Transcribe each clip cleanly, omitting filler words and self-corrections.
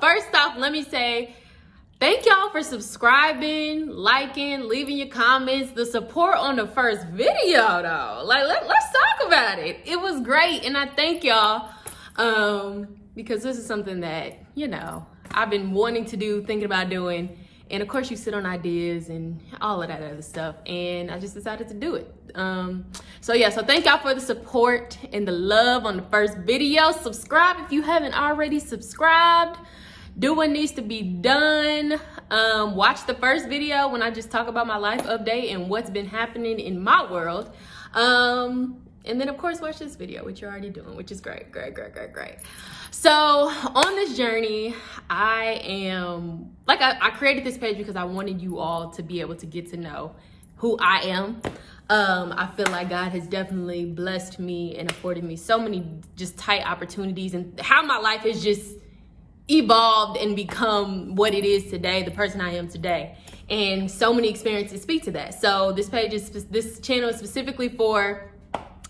first off, let me say thank y'all for subscribing, liking, leaving your comments. The support on the first video though, like let's talk about it. It was great, and I thank y'all because this is something that, you know, I've been wanting to do, thinking about doing. And of course you sit on ideas and all of that other stuff, and I just decided to do it. So thank y'all for the support and the love on the first video. Subscribe if you haven't already subscribed. Do what needs to be done. Watch the first video when I just talk about my life update and what's been happening in my world. And then of course watch this video, which you're already doing, which is great. So on this journey, I created this page because I wanted you all to be able to get to know who I am. I feel like God has definitely blessed me and afforded me so many just tight opportunities, and how my life has just evolved and become what it is today, the person I am today. And so many experiences speak to that. So this channel is specifically for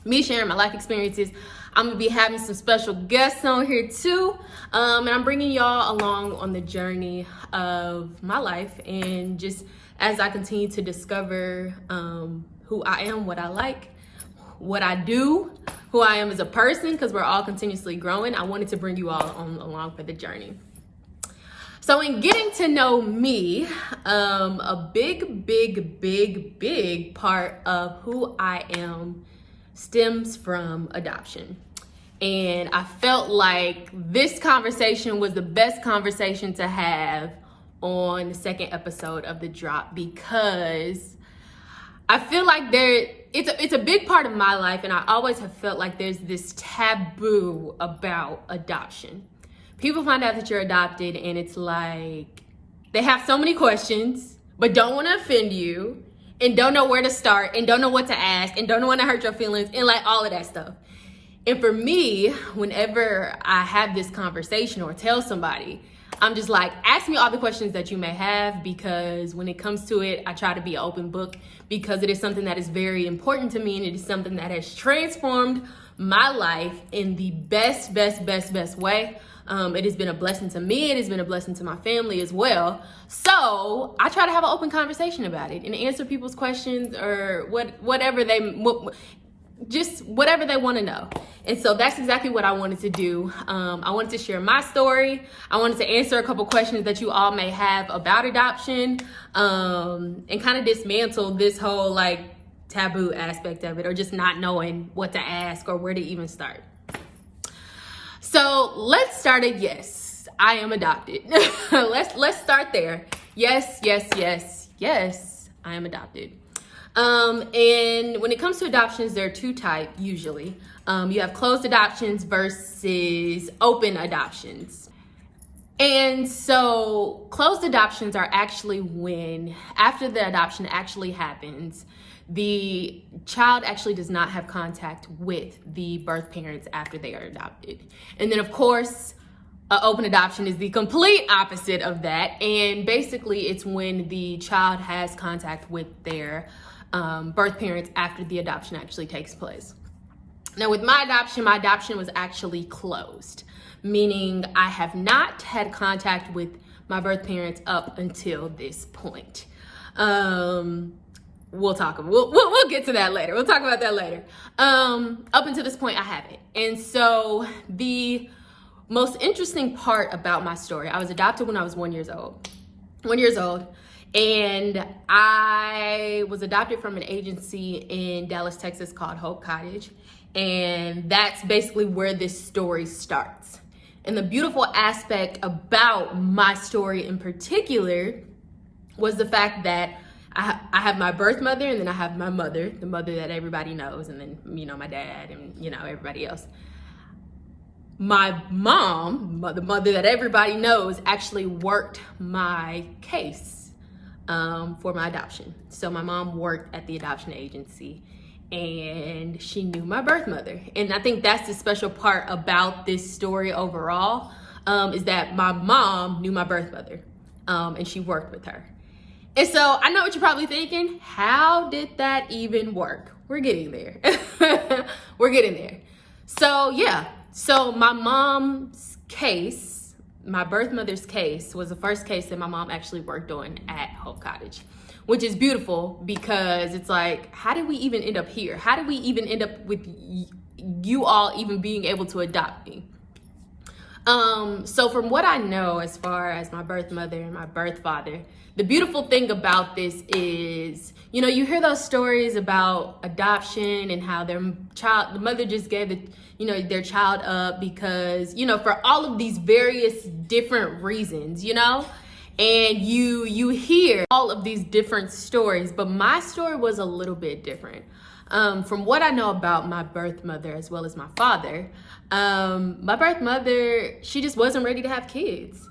me sharing my life experiences. I'm gonna be having some special guests on here too. And I'm bringing y'all along on the journey of my life, and just as I continue to discover who I am, what I like, what I do, who I am as a person, because we're all continuously growing. I wanted to bring you all along for the journey. So in getting to know me, a big part of who I am stems from adoption. And I felt like this conversation was the best conversation to have on the second episode of The Drop, because I feel like it's a big part of my life, and I always have felt like there's this taboo about adoption. People find out that you're adopted, and it's like they have so many questions, but don't want to offend you, and don't know where to start, and don't know what to ask, and don't want to hurt your feelings, and like all of that stuff. And for me, whenever I have this conversation or tell somebody, I'm just like, ask me all the questions that you may have, because when it comes to it, I try to be an open book, because it is something that is very important to me, and it is something that has transformed my life in the best way. It has been a blessing to me. It has been a blessing to my family as well. So I try to have an open conversation about it and answer people's questions, or whatever they want to know. And so that's exactly what I wanted to do. I wanted to share my story. I wanted to answer a couple questions that you all may have about adoption, and kind of dismantle this whole like taboo aspect of it, or just not knowing what to ask or where to even start. So let's start at yes, I am adopted. Let's start there. Yes, I am adopted. And when it comes to adoptions, there are two types usually. You have closed adoptions versus open adoptions. And so closed adoptions are actually when, after the adoption actually happens, the child actually does not have contact with the birth parents after they are adopted. And then of course, open adoption is the complete opposite of that. And basically it's when the child has contact with their birth parents after the adoption actually takes place. Now with my adoption was actually closed, meaning I have not had contact with my birth parents up until this point. We'll get to that later. We'll talk about that later. Up until this point, I haven't. And so the most interesting part about my story, I was adopted when I was 1 year old. And I was adopted from an agency in Dallas, Texas called Hope Cottage. And that's basically where this story starts. And the beautiful aspect about my story in particular was the fact that I have my birth mother, and then I have my mother, the mother that everybody knows, and then, you know, my dad and, you know, everybody else. My mom, the mother that everybody knows, actually worked my case for my adoption. So my mom worked at the adoption agency, and she knew my birth mother. And I think that's the special part about this story overall, is that my mom knew my birth mother, and she worked with her. And so I know what you're probably thinking, how did that even work? We're getting there. We're getting there. So yeah, so my mom's case my birth mother's case was the first case that my mom actually worked on at Hope Cottage, which is beautiful because it's like, how did we even end up here? How did we even end up with you all even being able to adopt me? So from what I know, as far as my birth mother and my birth father, the beautiful thing about this is, you know, you hear those stories about adoption and how the mother just gave their child up because, you know, for all of these various different reasons, you know, and you hear all of these different stories, but my story was a little bit different. From what I know about my birth mother as well as my father, my birth mother, she just wasn't ready to have kids.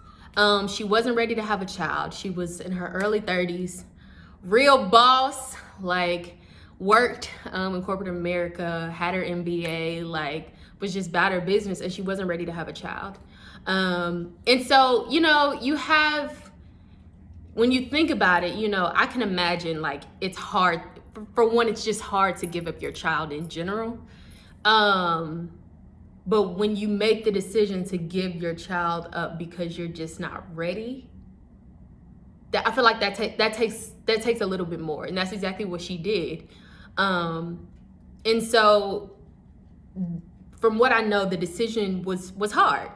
She wasn't ready to have a child. She was in her early 30s, real boss, like worked in corporate America, had her MBA, like was just about her business, and she wasn't ready to have a child. And so, you know, when you think about it, you know, I can imagine like it's hard. For one, it's just hard to give up your child in general. But when you make the decision to give your child up because you're just not ready, I feel like that takes a little bit more, and that's exactly what she did. And so, from what I know, the decision was hard.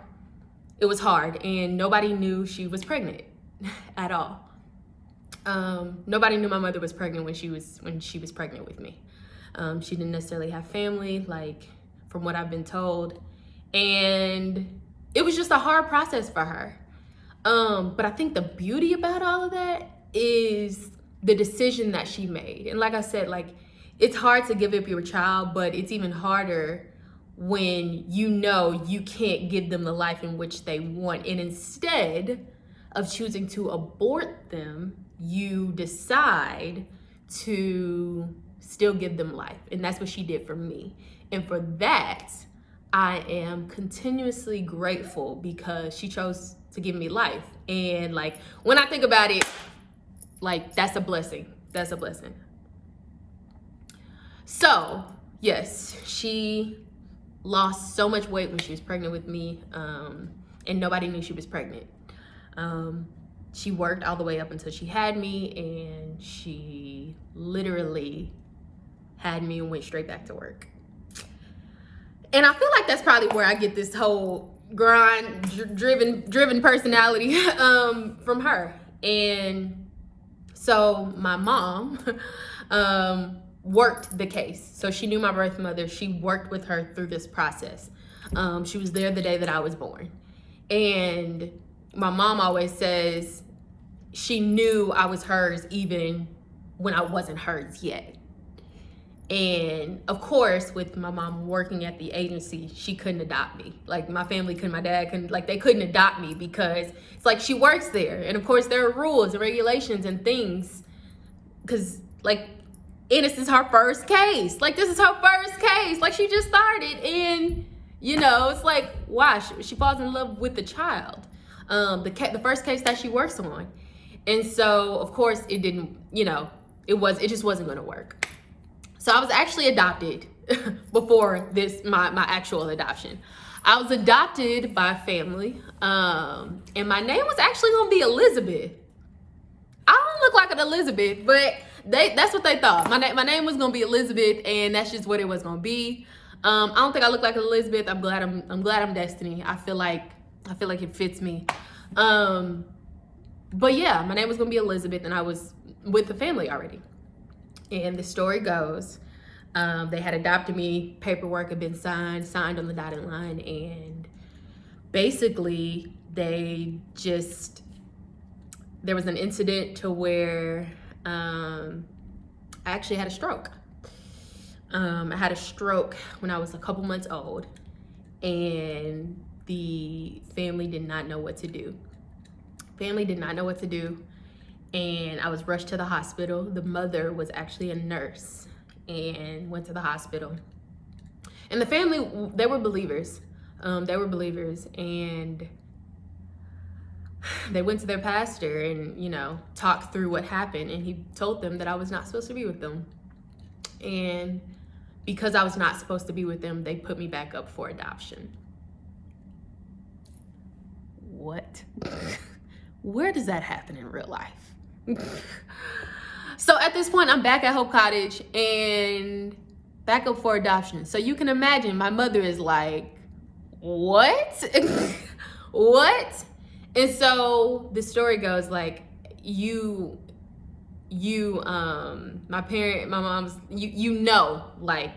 It was hard, and nobody knew she was pregnant at all. Nobody knew my mother was pregnant when she was pregnant with me. She didn't necessarily have family, like from what I've been told, and it was just a hard process for her. But I think the beauty about all of that is the decision that she made. And like I said, like it's hard to give up your child, but it's even harder when you know you can't give them the life in which they want. And instead of choosing to abort them, you decide to still give them life. And that's what she did for me. And for that, I am continuously grateful because she chose to give me life. And like, when I think about it, like that's a blessing. That's a blessing. So yes, she lost so much weight when she was pregnant with me. And nobody knew she was pregnant. She worked all the way up until she had me, and she literally had me and went straight back to work. And I feel like that's probably where I get this whole driven personality from her. And so my mom worked the case. So she knew my birth mother. She worked with her through this process. She was there the day that I was born. And my mom always says she knew I was hers even when I wasn't hers yet. And of course, with my mom working at the agency, she couldn't adopt me. Like my family couldn't, my dad couldn't, like they couldn't adopt me because it's like she works there. And of course there are rules and regulations and things. Cause like, and this is her first case. Like this is her first case. Like she just started, and you know, it's like, wow, she falls in love with the child. The first case that she works on. And so of course it didn't, you know, it just wasn't gonna work. So I was actually adopted before my actual adoption. I was adopted by a family, and my name was actually gonna be Elizabeth. I don't look like an Elizabeth, but that's what they thought. My name was gonna be Elizabeth, and that's just what it was gonna be. I don't think I look like Elizabeth. I'm glad I'm Destiny. I feel like it fits me. But yeah, my name was gonna be Elizabeth, and I was with the family already. And the story goes, they had adopted me, paperwork had been signed on the dotted line, and basically there was an incident to where I actually had a stroke. I had a stroke when I was a couple months old, and the family did not know what to do. And I was rushed to the hospital. The mother was actually a nurse and went to the hospital. And the family, they were believers. And they went to their pastor and, you know, talked through what happened. And he told them that I was not supposed to be with them. And because I was not supposed to be with them, they put me back up for adoption. what? Where does that happen in real life? So at this point, I'm back at Hope Cottage and back up for adoption. So you can imagine my mother is like, what? What? And so the story goes like, my mom's, you know, like,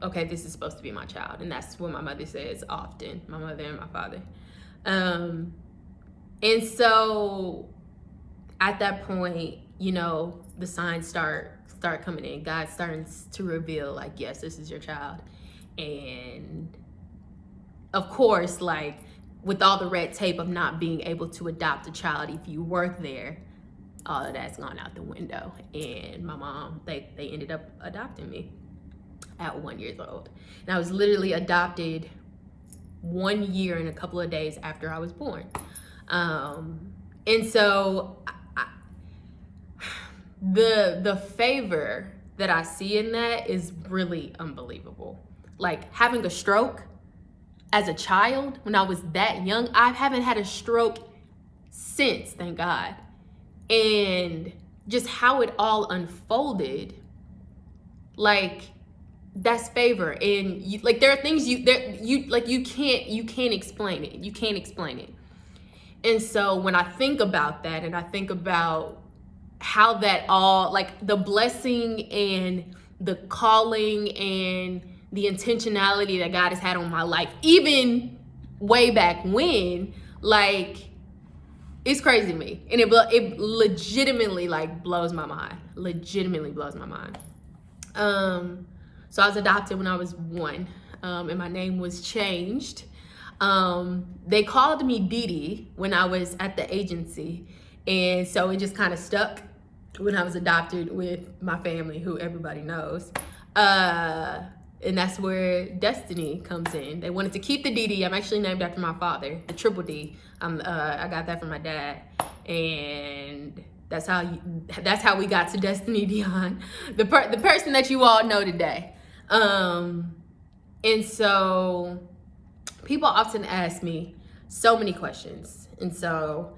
okay, this is supposed to be my child. And that's what my mother says often, my mother and my father. And so at that point, you know, the signs start coming in. God starts to reveal, like, yes, this is your child. And of course, like, with all the red tape of not being able to adopt a child if you work there, all of that's gone out the window. And my mom, they ended up adopting me at 1 year old. And I was literally adopted 1 year and a couple of days after I was born. And so the favor that I see in that is really unbelievable. Like, having a stroke as a child when I was that young, I haven't had a stroke since, thank God. And just how it all unfolded, like, that's favor. And you, like, there are things you can't explain it. You can't explain it. And so when I think about that, and I think about how that all, like, the blessing and the calling and the intentionality that God has had on my life, even way back when, like, it's crazy to me. And it legitimately, like, blows my mind. Legitimately blows my mind. So I was adopted when I was 1, and my name was changed. They called me Dee Dee when I was at the agency. And so it just kind of stuck when I was adopted with my family, who everybody knows. And that's where destiny comes in. They wanted to keep the Dee Dee. I'm actually named after my father, the triple D. I got that from my dad. And that's how we got to Destiny Dion, the person that you all know today. And so people often ask me so many questions. And so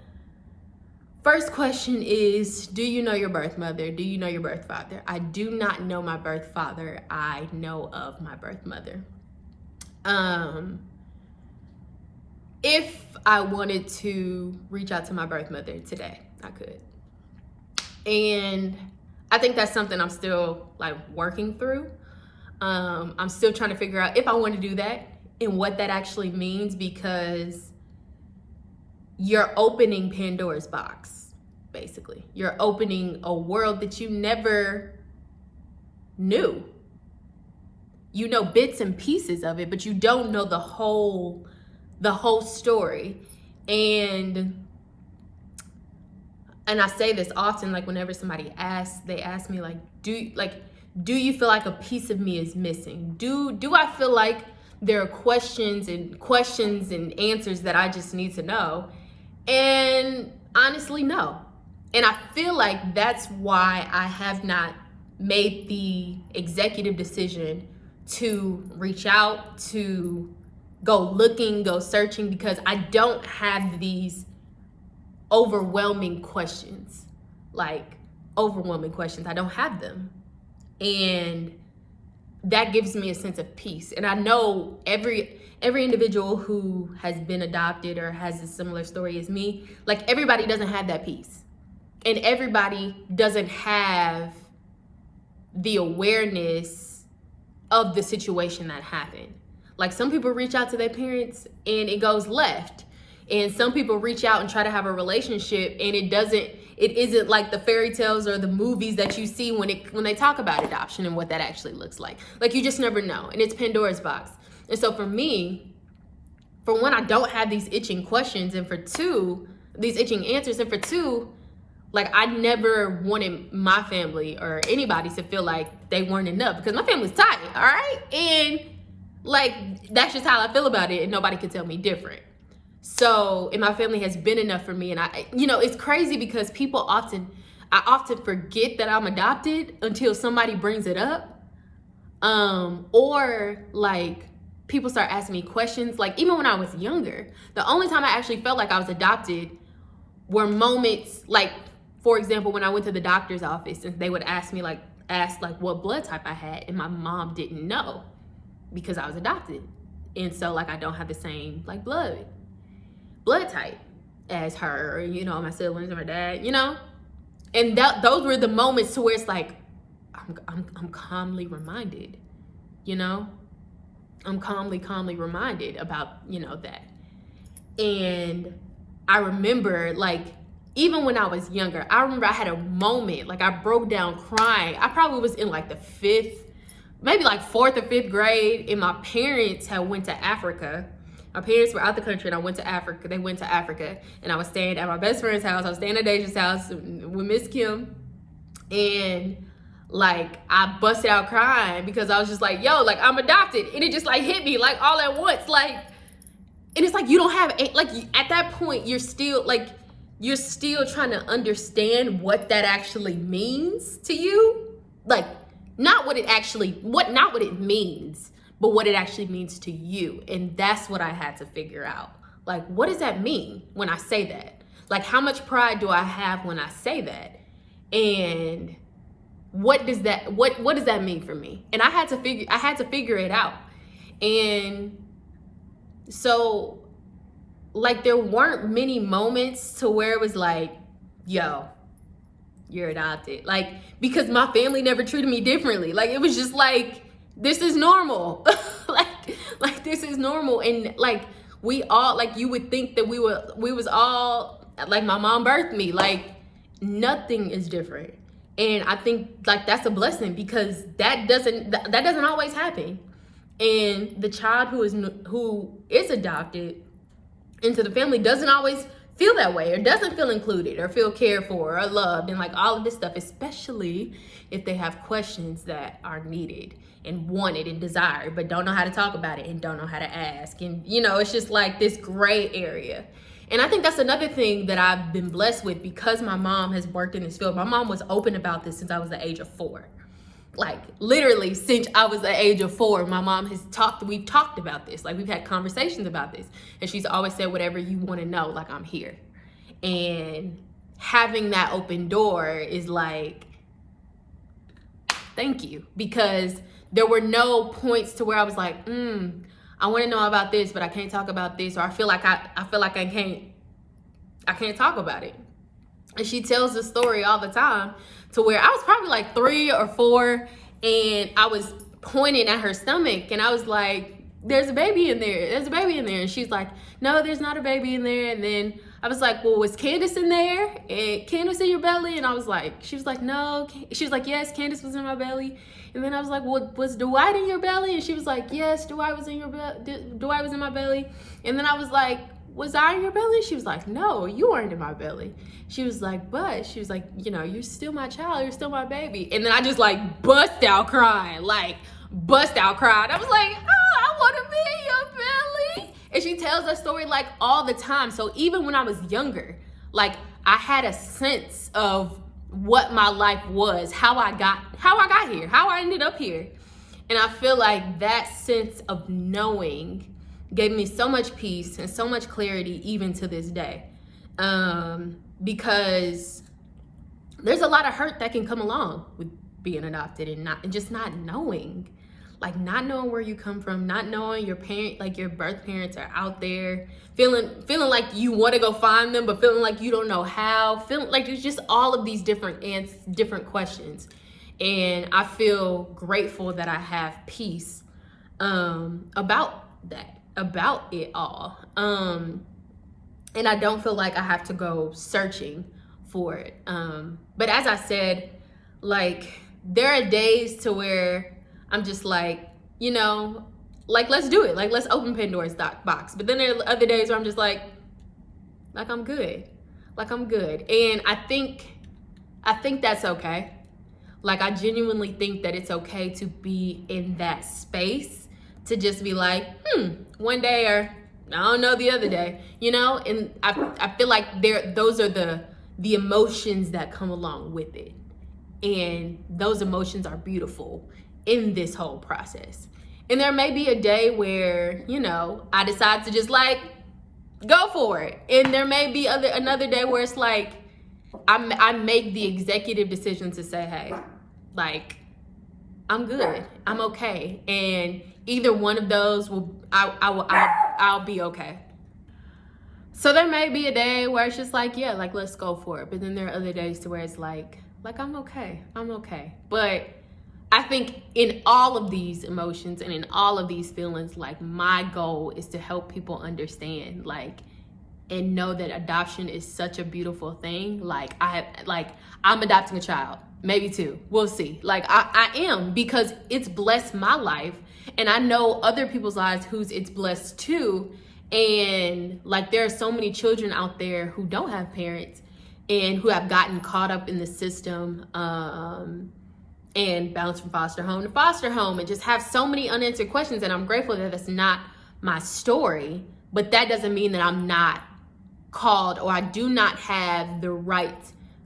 first question is, do you know your birth mother? Do you know your birth father? I do not know my birth father. I know of my birth mother. If I wanted to reach out to my birth mother today, I could. And I think that's something I'm still, like, working through. I'm still trying to figure out if I want to do that and what that actually means, because you're opening Pandora's box, basically. You're opening a world that you never knew. You know bits and pieces of it, but you don't know the whole story. And I say this often, like, whenever somebody they ask me, like, do you feel like a piece of me is missing? Do I feel like there are questions and answers that I just need to know? And honestly, no. And I feel like that's why I have not made the executive decision to reach out, to go looking, go searching, because I don't have these overwhelming questions. Like, overwhelming questions. I don't have them. And that gives me a sense of peace. And I know every individual who has been adopted or has a similar story as me, like, everybody doesn't have that peace. And everybody doesn't have the awareness of the situation that happened. Like, some people reach out to their parents and it goes left. And some people reach out and try to have a relationship, and it isn't like the fairy tales or the movies that you see when they talk about adoption and what that actually looks like. Like, you just never know. And it's Pandora's box. And so for me, for one, I don't have these itching questions, and for two, these itching answers, and for two, like, I never wanted my family or anybody to feel like they weren't enough, because my family's tight, all right? And, like, that's just how I feel about it, and nobody could tell me different. So, and my family has been enough for me. And it's crazy because I often forget that I'm adopted until somebody brings it up. Or, like, people start asking me questions. Like, even when I was younger, the only time I actually felt like I was adopted were moments, like, for example, when I went to the doctor's office and they would ask what blood type I had, and my mom didn't know because I was adopted. And so, like, I don't have the same, like, blood type as her, or, you know, my siblings or my dad, you know? And those were the moments to where it's like, I'm calmly reminded, you know? I'm calmly reminded about, you know, that. And I remember, like, even when I was younger, I remember I had a moment, like, I broke down crying. I probably was in, like, the fourth or fifth grade, and my parents had went to Africa. My parents were out the country, and I went to Africa. They went to Africa, and I was staying at my best friend's house. I was staying at Deja's house with Miss Kim, and, like, I busted out crying because I was just like, yo, like, I'm adopted. And it just, like, hit me, like, all at once, like, and it's like, you don't have, like, at that point, you're still trying to understand what that actually means to you. Like, not what it means, but what it actually means to you. And that's what I had to figure out. Like, what does that mean when I say that? Like, how much pride do I have when I say that? And what does that mean for me? And I had to figure it out. And so, like, there weren't many moments to where it was like, yo, you're adopted. Like, because my family never treated me differently. Like, it was just like, this is normal. like this is normal. And, like, we all, like, you would think that we was all, like, my mom birthed me. Like, nothing is different. And I think, like, that's a blessing, because that doesn't always happen. And the child who is adopted into the family doesn't always feel that way, or doesn't feel included, or feel cared for, or loved, and, like, all of this stuff, especially if they have questions that are needed and wanted and desired, but don't know how to talk about it and don't know how to ask. And, you know, it's just like this gray area. And I think that's another thing that I've been blessed with, because my mom has worked in this field. My mom was open about this since I was the age of 4. Like, literally, since I was the age of 4, my mom we've talked about this. Like, we've had conversations about this. And she's always said, whatever you want to know, like, I'm here. And having that open door is like, thank you. Because there were no points to where I was like, I want to know about this, but I can't talk about this, or I feel like I can't talk about it. And she tells the story all the time, to where I was probably like 3 or 4, and I was pointing at her stomach, and I was like, there's a baby in there. There's a baby in there. And she's like, no, there's not a baby in there. And then I was like, well, was Candace in there? And Candace in your belly? And she was like, no. She was like, yes, Candace was in my belly. And then I was like, well, was Dwight in your belly? And she was like, yes, Dwight was in my belly. And then I was like, was I in your belly? She was like, no, you weren't in my belly. She was like, you know, you're still my child. You're still my baby. And then I just, like, bust out crying. I was like, I want to be in your belly. And she tells that story, like, all the time. So even when I was younger, like, I had a sense of what my life was, how I got here, how I ended up here. And I feel like that sense of knowing gave me so much peace and so much clarity, even to this day. Because there's a lot of hurt that can come along with being adopted, and just not knowing. Like, not knowing where you come from, not knowing your birth parents are out there, feeling like you want to go find them, but feeling like you don't know how, feeling like there's just all of these different questions. And I feel grateful that I have peace about it all. And I don't feel like I have to go searching for it. But as I said, like, there are days to where I'm just like, you know, like, let's do it. Like, let's open Pandora's Box. But then there are other days where I'm just like I'm good. Like, I'm good. And I think that's okay. Like, I genuinely think that it's okay to be in that space, to just be like, one day, or I don't know, the other day, you know? And I feel like those are the emotions that come along with it. And those emotions are beautiful in this whole process. And there may be a day where, you know, I decide to just like go for it. And there may be another day where it's like I make the executive decision to say, hey, like, I'm good, I'm okay. And either one of those I'll be okay. So there may be a day where it's just like, yeah, like, let's go for it. But then there are other days to where it's like I'm okay. But I think in all of these emotions and in all of these feelings, like, my goal is to help people understand, like, and know that adoption is such a beautiful thing. Like, I'm adopting a child, maybe two, we'll see. Like, I am, because it's blessed my life, and I know other people's lives whose it's blessed too. And like, there are so many children out there who don't have parents and who have gotten caught up in the system, and bounced from foster home to foster home, and just have so many unanswered questions. And I'm grateful that that's not my story, but that doesn't mean that I'm not called, or I do not have the right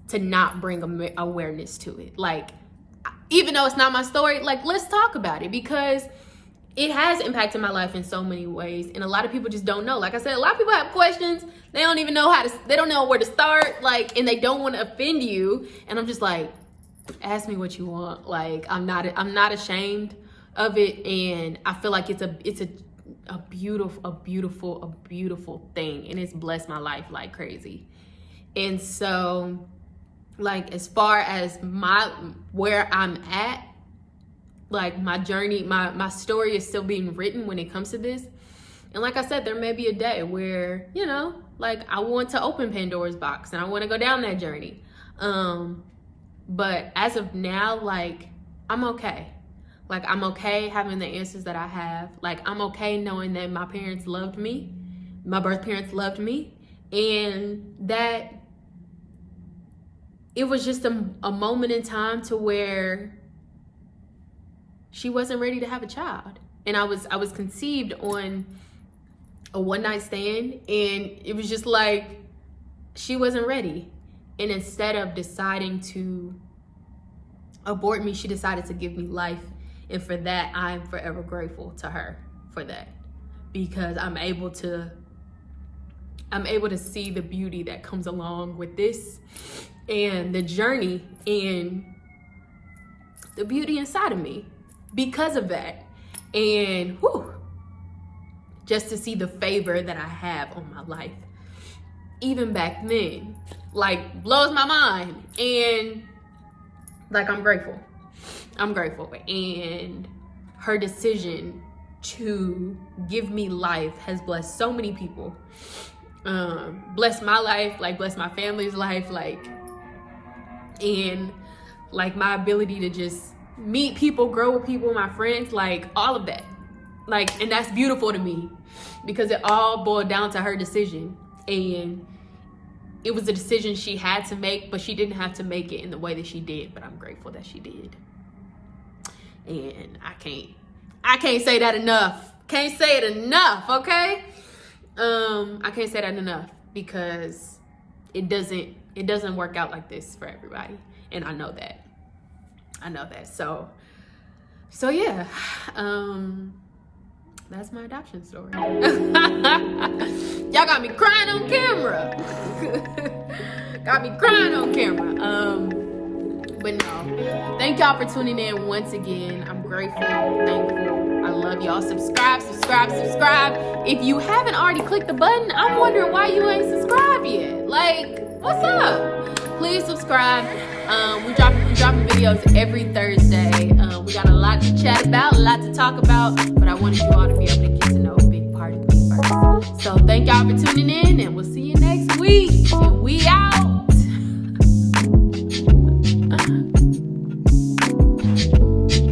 to not bring awareness to it. Like, even though it's not my story, like, let's talk about it, because it has impacted my life in so many ways. And a lot of people just don't know. Like I said, a lot of people have questions. They don't even know they don't know where to start, like, and they don't want to offend you. And I'm just like, ask me what you want. Like, I'm not ashamed of it. And I feel like it's a beautiful thing, and it's blessed my life like crazy. And so, like, as far as where I'm at, like, my journey, my story is still being written when it comes to this. And like I said, there may be a day where, you know, like, I want to open Pandora's Box and I want to go down that journey. But as of now, like, I'm okay. Like, I'm okay having the answers that I have. Like, I'm okay knowing that my parents loved me, my birth parents loved me, and that it was just a moment in time to where she wasn't ready to have a child. And I was conceived on a one-night stand, and it was just like, she wasn't ready. And instead of deciding to abort me, she decided to give me life. And for that, I'm forever grateful to her for that, because I'm able to see the beauty that comes along with this, and the journey, and the beauty inside of me because of that. And just to see the favor that I have on my life, even back then, like, blows my mind. And like, I'm grateful. And her decision to give me life has blessed so many people. Blessed my life, like, blessed my family's life, like, and like, my ability to just meet people, grow with people, my friends, like, all of that. Like, and that's beautiful to me, because it all boiled down to her decision. And it was a decision she had to make, but she didn't have to make it in the way that she did. But I'm grateful that she did. And I can't say that enough. Can't say it enough, okay? I can't say that enough, because it doesn't work out like this for everybody. And I know that. So yeah. That's my adoption story. Y'all got me crying on camera. But no, thank y'all for tuning in once again. I'm grateful, thankful. I love y'all. Subscribe. If you haven't already clicked the button, I'm wondering why you ain't subscribed yet. Like, what's up? Please subscribe. We dropping videos every Thursday. We got a lot to chat about, a lot to talk about, but I wanted you all to be able to get to know a big part of me first. So thank y'all for tuning in, and we'll see you next week. And we out.